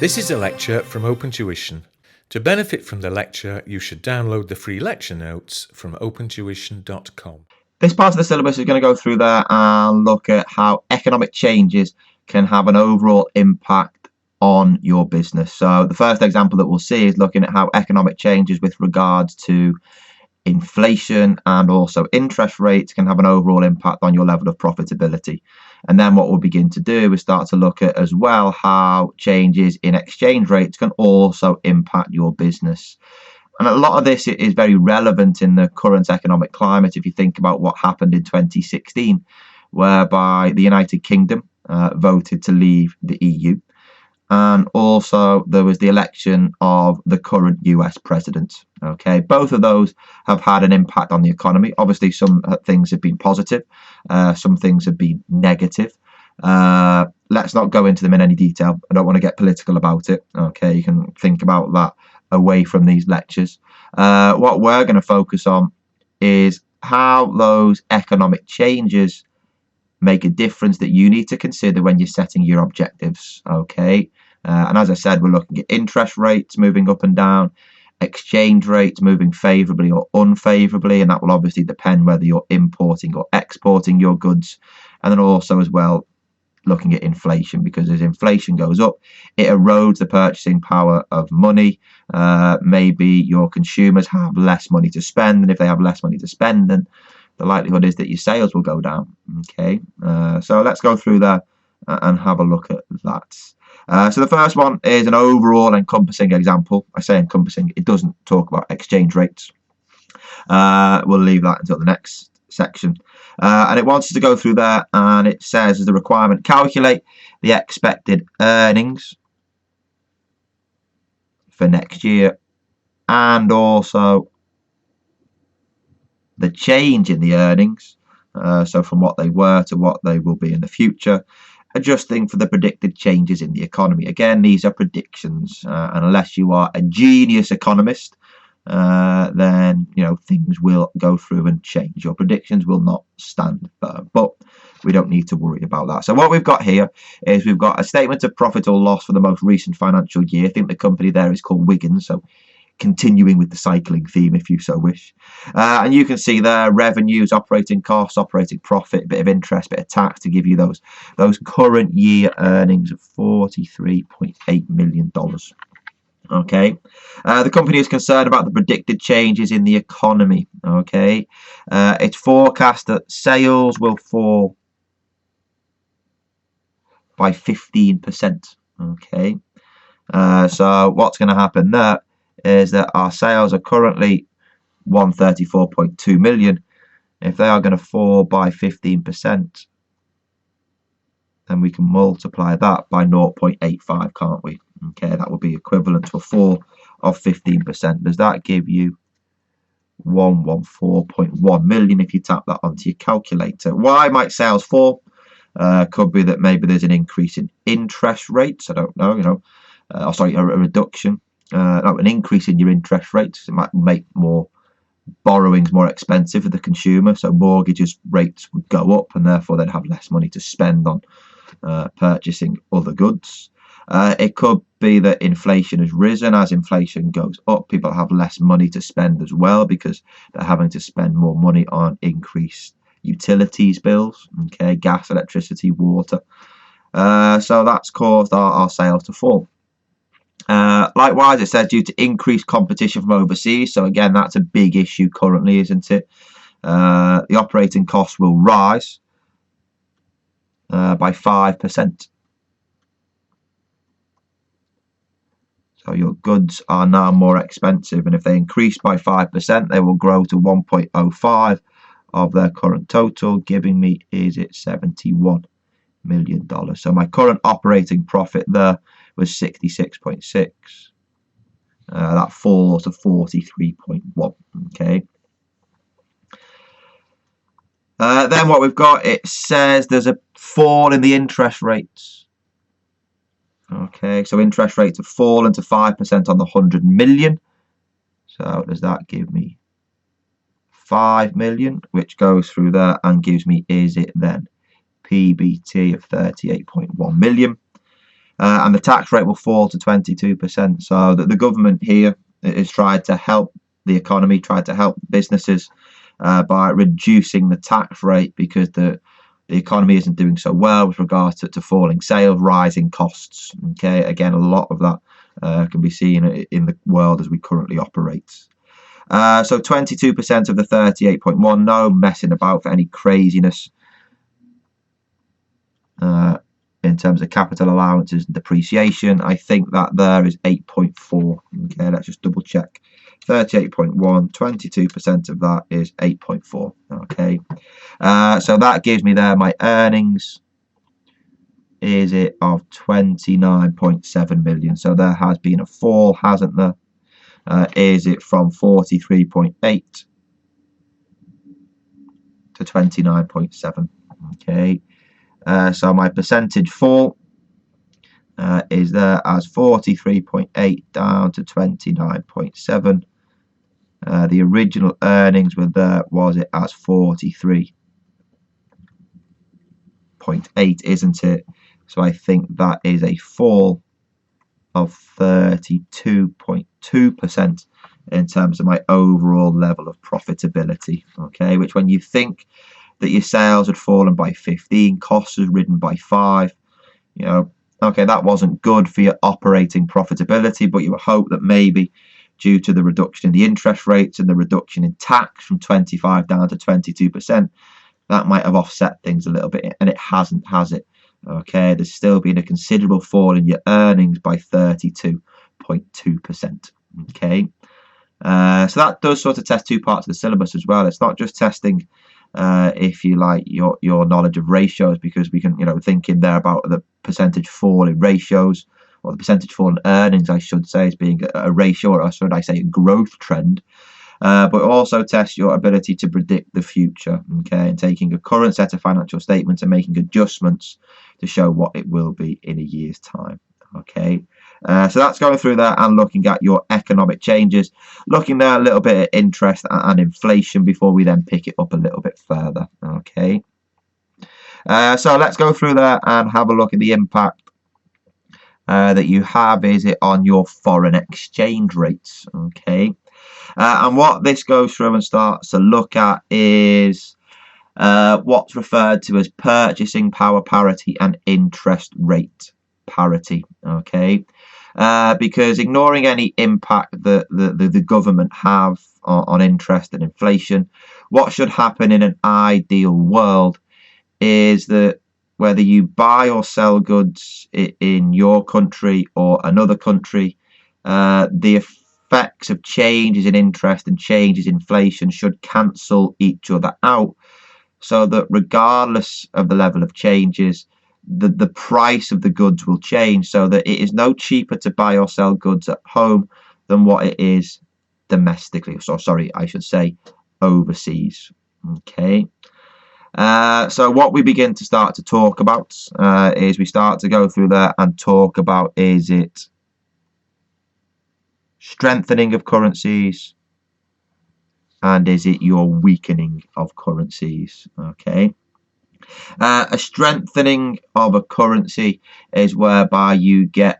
This is a lecture from OpenTuition. To benefit from the lecture, you should download the free lecture notes from opentuition.com. This part of the syllabus is going to go through there and look at how economic changes can have an overall impact on your business. So the first example that we'll see is looking at how economic changes with regards to inflation and also interest rates can have an overall impact on your level of profitability. And then what we'll begin to do is start to look at as well how changes in exchange rates can also impact your business. And a lot of this is very relevant in the current economic climate if you think about what happened in 2016, whereby the United Kingdom voted to leave the EU. And also there was the election of the current US president. Okay, both of those have had an impact on the economy. Obviously, some things have been positive, some things have been negative. Let's not go into them in any detail. I don't want to get political about it. Okay, you can think about that away from these lectures. What we're going to focus on is how those economic changes make a difference that you need to consider when you're setting your objectives. Okay, and as I said, we're looking at interest rates moving up and down, exchange rates moving favorably or unfavorably, and that will obviously depend whether you're importing or exporting your goods. And then also as well looking at inflation, because as inflation goes up, it erodes the purchasing power of money. Maybe your consumers have less money to spend, and if they have less money to spend, then the likelihood is that your sales will go down. Okay, so let's go through there and have a look at that. So the first one is an overall encompassing example. I say encompassing, it doesn't talk about exchange rates. We'll leave that until the next section. And it wants us to go through there, and it says as the requirement, calculate the expected earnings for next year and also the change in the earnings, so from what they were to what they will be in the future, adjusting for the predicted changes in the economy. Again, these are predictions, and unless you are a genius economist, then things will go through and change. Your predictions will not stand firm, but we don't need to worry about that. So what we've got here is we've got a statement of profit or loss for the most recent financial year. I think the company there is called Wiggins, so continuing with the cycling theme if you so wish. And you can see there revenues, operating costs, operating profit, bit of interest, bit of tax to give you those current year earnings of $43.8 million. Okay, the company is concerned about the predicted changes in the economy. Okay, it's forecast that sales will fall by 15%. Okay, so what's going to happen there is that our sales are currently 134.2 million. If they are going to fall by 15%, then we can multiply that by 0.85, can't we? Okay, that would be equivalent to a fall of 15%. Does that give you 114.1 million if you tap that onto your calculator? Why might sales fall? Could be that maybe there's an increase in interest rates. I don't know, a reduction. An increase in your interest rates. It might make more borrowings more expensive for the consumer, so mortgages rates would go up, and therefore they'd have less money to spend on purchasing other goods. It could be that inflation has risen. As inflation goes up, people have less money to spend as well because they're having to spend more money on increased utilities bills, okay, gas, electricity, water. So that's caused our sales to fall. Likewise, it says due to increased competition from overseas. So again, that's a big issue currently, isn't it? The operating costs will rise by 5%. So your goods are now more expensive, and if they increase by 5%, they will grow to 1.05 of their current total, giving me, is it $71 million. So my current operating profit there was 66.6. That falls to 43.1. Okay. Then what we've got, it says there's a fall in the interest rates. Okay, so interest rates have fallen to 5% on the 100 million. So does that give me 5 million, which goes through there and gives me, is it then, PBT of 38.1 million. and the tax rate will fall to 22%. So the government here is tried to help the economy, tried to help businesses by reducing the tax rate, because the economy isn't doing so well with regards to falling sales, rising costs. Okay, again, a lot of that can be seen in the world as we currently operate. So 22% of the 38.1, no messing about for any craziness in terms of capital allowances and depreciation. I think that there is 8.4. Okay, let's just double check. 38.1, 22% of that is 8.4. Okay, so that gives me there my earnings. Is it of 29.7 million? So there has been a fall, hasn't there? Is it from 43.8 to 29.7? Okay, so my percentage fall is there as 43.8 down to 29.7. The original earnings were there, was it as 43.8, isn't it? So I think that is a fall of 32.2% in terms of my overall level of profitability. Okay, which when you think that your sales had fallen by 15, costs had risen by 5, you know, okay, that wasn't good for your operating profitability, but you would hope that maybe due to the reduction in the interest rates and the reduction in tax from 25 down to 22%, that might have offset things a little bit, and it hasn't, has it? Okay, there's still been a considerable fall in your earnings by 32.2%. Okay, so that does sort of test two parts of the syllabus as well. It's not just testing, if you like, your knowledge of ratios, because we can, you know, think in there about the percentage fall in ratios, or the percentage fall in earnings, I should say, as being a ratio, or should I say a growth trend. But also test your ability to predict the future, okay, and taking a current set of financial statements and making adjustments to show what it will be in a year's time. Okay, so that's going through there and looking at your economic changes, looking there a little bit at interest and inflation before we then pick it up a little bit further. Okay, so let's go through there and have a look at the impact that you have. Is it on your foreign exchange rates? Okay. And what this goes through and starts to look at is what's referred to as purchasing power parity and interest rate parity. Okay, because ignoring any impact that the government have on interest and inflation, what should happen in an ideal world is that whether you buy or sell goods in your country or another country, the effects of changes in interest and changes in inflation should cancel each other out, so that regardless of the level of changes, the price of the goods will change, so that it is no cheaper to buy or sell goods at home than what it is domestically. So sorry, I should say overseas. Okay, so what we begin to start to talk about is we start to go through there and talk about, is it strengthening of currencies, and is it your weakening of currencies? Okay, a strengthening of a currency is whereby you get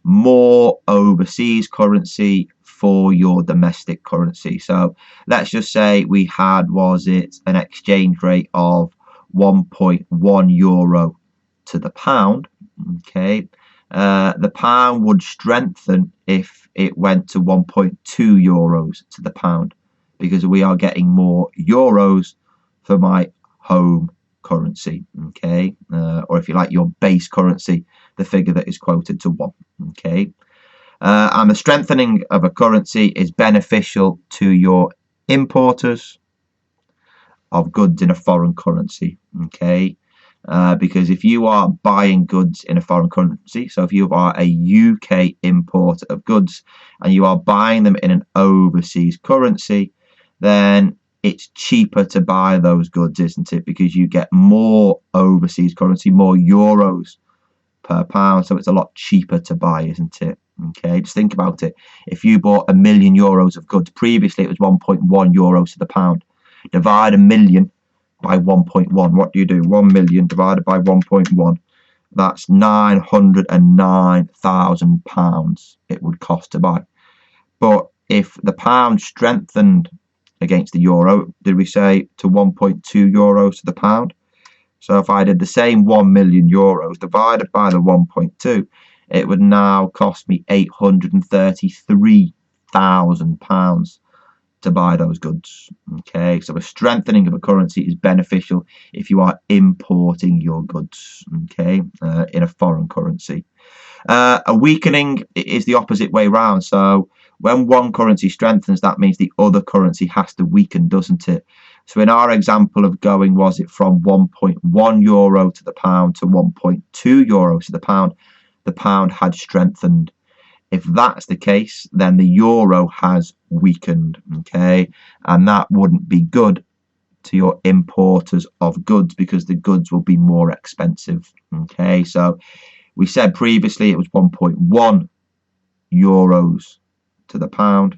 more overseas currency for your domestic currency. So let's just say we had, was it an exchange rate of 1.1 euro to the pound? Okay, the pound would strengthen if it went to 1.2 euros to the pound, because we are getting more euros for my home currency. Okay, or if you like, your base currency, the figure that is quoted to 1. Okay, and the strengthening of a currency is beneficial to your importers of goods in a foreign currency. Okay, because if you are buying goods in a foreign currency, so if you are a UK importer of goods and you are buying them in an overseas currency, then it's cheaper to buy those goods, isn't it? Because you get more overseas currency, more euros per pound, so it's a lot cheaper to buy, isn't it? Okay, just think about it. If you bought €1 million of goods, previously it was 1.1 euros to the pound. Divide 1 million by 1.1. What do you do? 1 million divided by 1.1. that's £909,000 it would cost to buy. But if the pound strengthened against the euro, did we say to 1.2 euros to the pound? So if I did the same 1 million euros divided by the 1.2, it would now cost me £833,000 to buy those goods. Okay, so a strengthening of a currency is beneficial if you are importing your goods, okay, in a foreign currency. A weakening is the opposite way round. So when one currency strengthens, that means the other currency has to weaken, doesn't it? So in our example of going, was it from 1.1 euro to the pound to 1.2 euros to the pound had strengthened. If that's the case, then the euro has weakened, okay, and that wouldn't be good to your importers of goods because the goods will be more expensive, okay. So we said previously it was 1.1 euros to the pound,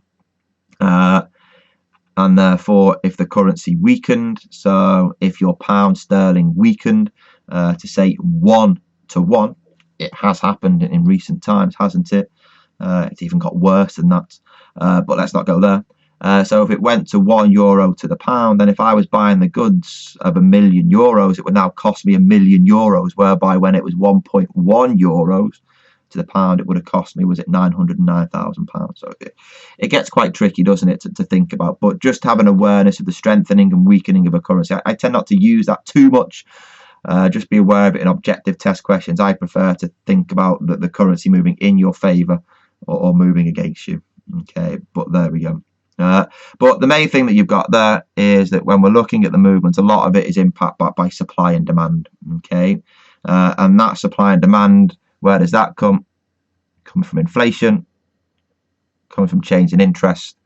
and therefore if the currency weakened, so if your pound sterling weakened to say 1 to 1, it has happened in recent times, hasn't it? It's even got worse than that, but let's not go there. So if it went to 1 euro to the pound, then if I was buying the goods of €1 million, it would now cost me €1 million, whereby when it was 1.1 euros to the pound, it would have cost me, was it £909,000? So it gets quite tricky, doesn't it, to think about. But just have an awareness of the strengthening and weakening of a currency. I tend not to use that too much. Just be aware of it in objective test questions. I prefer to think about the currency moving in your favour or moving against you. Okay, but there we go. But the main thing that you've got there is that when we're looking at the movements, a lot of it is impacted by supply and demand. Okay, and that supply and demand, where does that come? Come from inflation, comes from change in interest,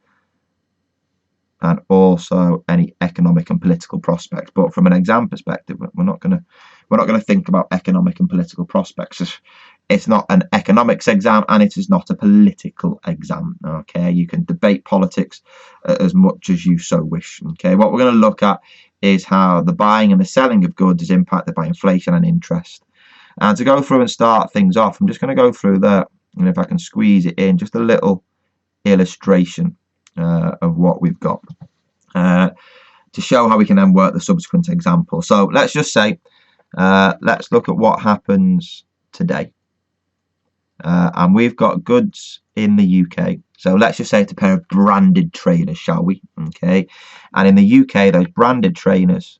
and also any economic and political prospects. But from an exam perspective, we're not going to think about economic and political prospects. It's not an economics exam, and it is not a political exam. Okay, you can debate politics as much as you so wish. Okay, what we're going to look at is how the buying and the selling of goods is impacted by inflation and interest. And to go through and start things off, I'm just going to go through there, and if I can squeeze it in, just a little illustration of what we've got to show how we can then work the subsequent example. So let's just say, let's look at what happens today. And we've got goods in the UK. So let's just say it's a pair of branded trainers, shall we? Okay. And in the UK, those branded trainers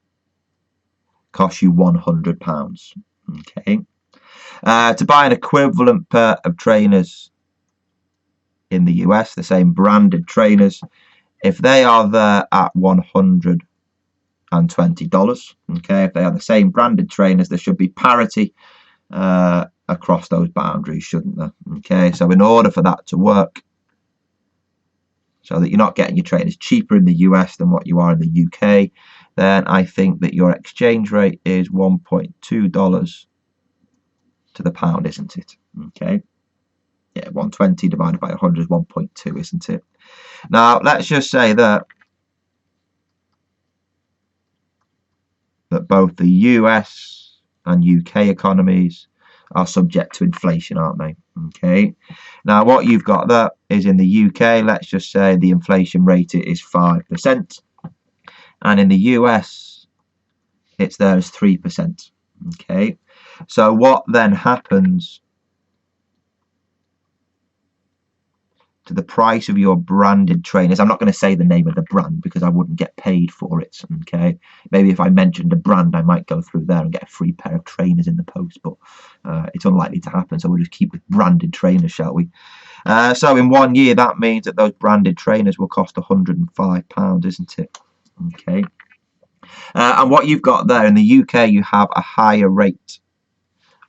cost you £100. Okay. To buy an equivalent pair of trainers in the US, the same branded trainers, if they are there at $120, okay, if they are the same branded trainers, there should be parity across those boundaries, shouldn't there? Okay, so in order for that to work, so that you're not getting your trainers cheaper in the US than what you are in the UK, then I think that your exchange rate is $1.2 to the pound, isn't it? Okay. Yeah, 120 divided by 100 is 1.2, isn't it? Now, let's just say that both the US and UK economies are subject to inflation, aren't they? Okay. Now, what you've got there is in the UK, let's just say the inflation rate is 5%. And in the US, it's there as 3%. Okay. So what then happens to the price of your branded trainers? I'm not going to say the name of the brand because I wouldn't get paid for it. Okay, maybe if I mentioned a brand, I might go through there and get a free pair of trainers in the post, but it's unlikely to happen. So we'll just keep with branded trainers, shall we? So in 1 year, that means that those branded trainers will cost £105, isn't it? Okay. And what you've got there in the UK, you have a higher rate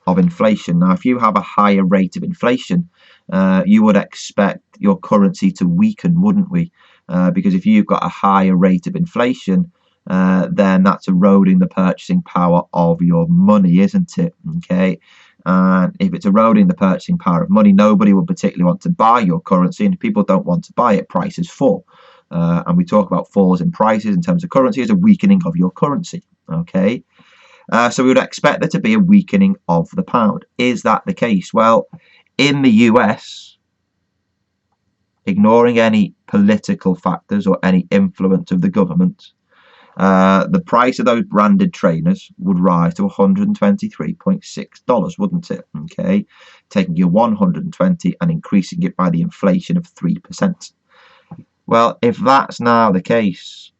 of inflation. Now, if you have a higher rate of inflation, you would expect your currency to weaken, wouldn't we? Because if you've got a higher rate of inflation, then that's eroding the purchasing power of your money, isn't it? Okay. And if it's eroding the purchasing power of money, nobody will particularly want to buy your currency. And if people don't want to buy it, prices fall. And we talk about falls in prices in terms of currency as a weakening of your currency. Okay. So we would expect there to be a weakening of the pound. Is that the case? Well, in the US, ignoring any political factors or any influence of the government, the price of those branded trainers would rise to $123.6, wouldn't it? Okay, taking your 120 and increasing it by the inflation of 3%. Well, if that's now the case,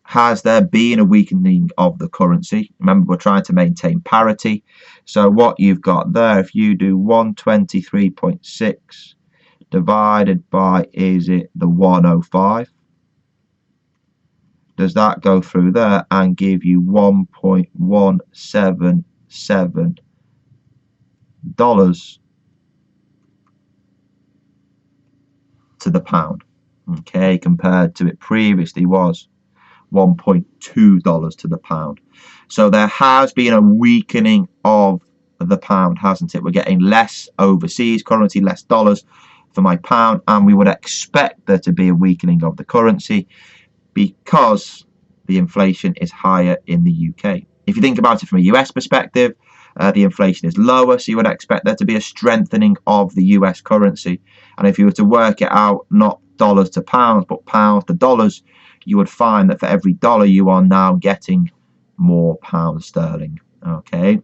has there been a weakening of the currency? Remember, we're trying to maintain parity. So what you've got there, if you do 123.6 divided by, is it the 105? Does that go through there and give you $1.177 to the pound? Okay, compared to it previously was $1.2 to the pound. So there has been a weakening of the pound, hasn't it? We're getting less overseas currency, less dollars for my pound, and we would expect there to be a weakening of the currency because the inflation is higher in the UK. If you think about it from a US perspective, the inflation is lower, so you would expect there to be a strengthening of the US currency. And if you were to work it out, not dollars to pounds, but pounds to dollars, you would find that for every dollar you are now getting more pound sterling. Okay,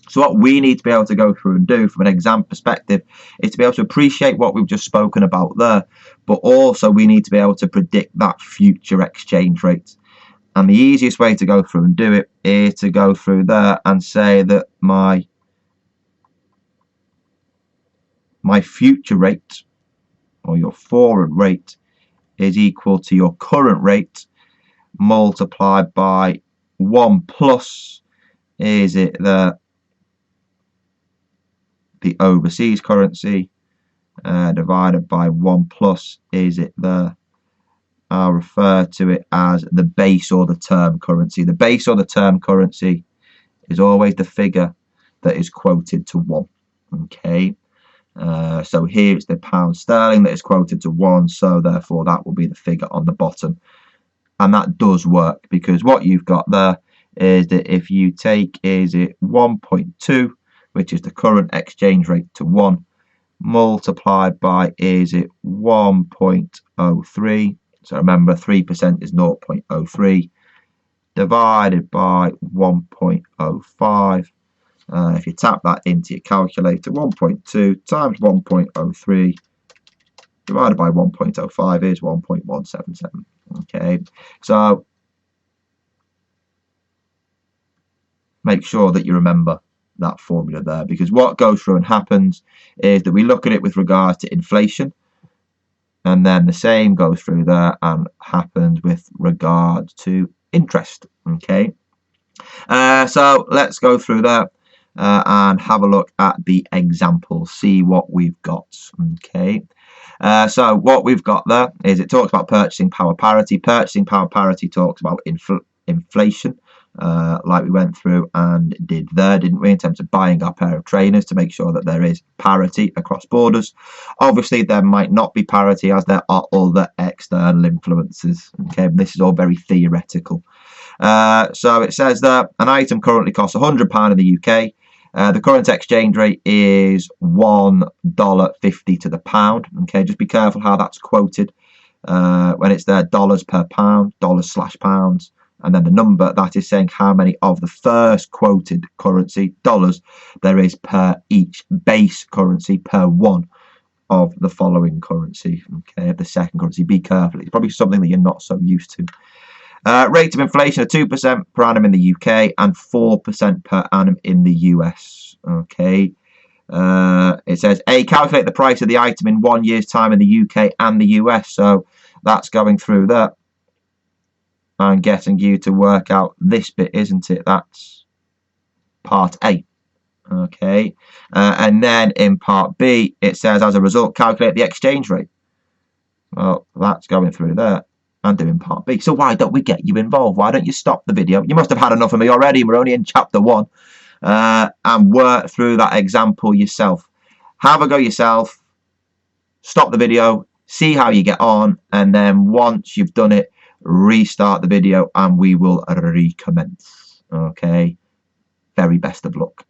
so what we need to be able to go through and do from an exam perspective is to be able to appreciate what we've just spoken about there, but also we need to be able to predict that future exchange rate. And the easiest way to go through and do it is to go through there and say that my future rate, or your forward rate, is equal to your current rate multiplied by 1 plus, is it the overseas currency, divided by 1 plus, is it the, I'll refer to it as the base or the term currency. The base or the term currency is always the figure that is quoted to 1. Okay, so here it's the pound sterling that is quoted to 1, so therefore that will be the figure on the bottom. And that does work, because what you've got there is that if you take, is it 1.2, which is the current exchange rate to 1, multiplied by, is it 1.03, so remember 3% is 0.03, divided by 1.05. If you tap that into your calculator, 1.2 times 1.03 divided by 1.05 is 1.177. Okay, so make sure that you remember that formula there, because what goes through and happens is that we look at it with regards to inflation, and then the same goes through there and happens with regards to interest. Okay, so let's go through that and have a look at the example, see what we've got. Okay, so what we've got there is it talks about purchasing power parity. Purchasing power parity talks about inflation, like we went through and did there, didn't we, in terms of buying our pair of trainers to make sure that there is parity across borders. Obviously there might not be parity, as there are other external influences. Okay, this is all very theoretical. So it says that an item currently costs £100 in the UK. The current exchange rate is $1.50 to the pound. Okay, just be careful how that's quoted when it's there, dollars per pound, dollars/pounds, and then the number that is saying how many of the first quoted currency, dollars, there is per each base currency per one of the following currency. Okay, of the second currency. Be careful. It's probably something that you're not so used to. Rate of inflation of 2% per annum in the UK and 4% per annum in the US. Okay. It says, A, calculate the price of the item in 1 year's time in the UK and the US. So that's going through that and getting you to work out this bit, isn't it? That's part A. Okay. And then in part B, it says, as a result, calculate the exchange rate. Well, that's going through there and doing part B. So why don't we get you involved? Why don't you stop the video? You must have had enough of me already. We're only in chapter 1. And work through that example yourself. Have a go yourself. Stop the video. See how you get on. And then once you've done it, restart the video and we will recommence. Okay. very best of luck.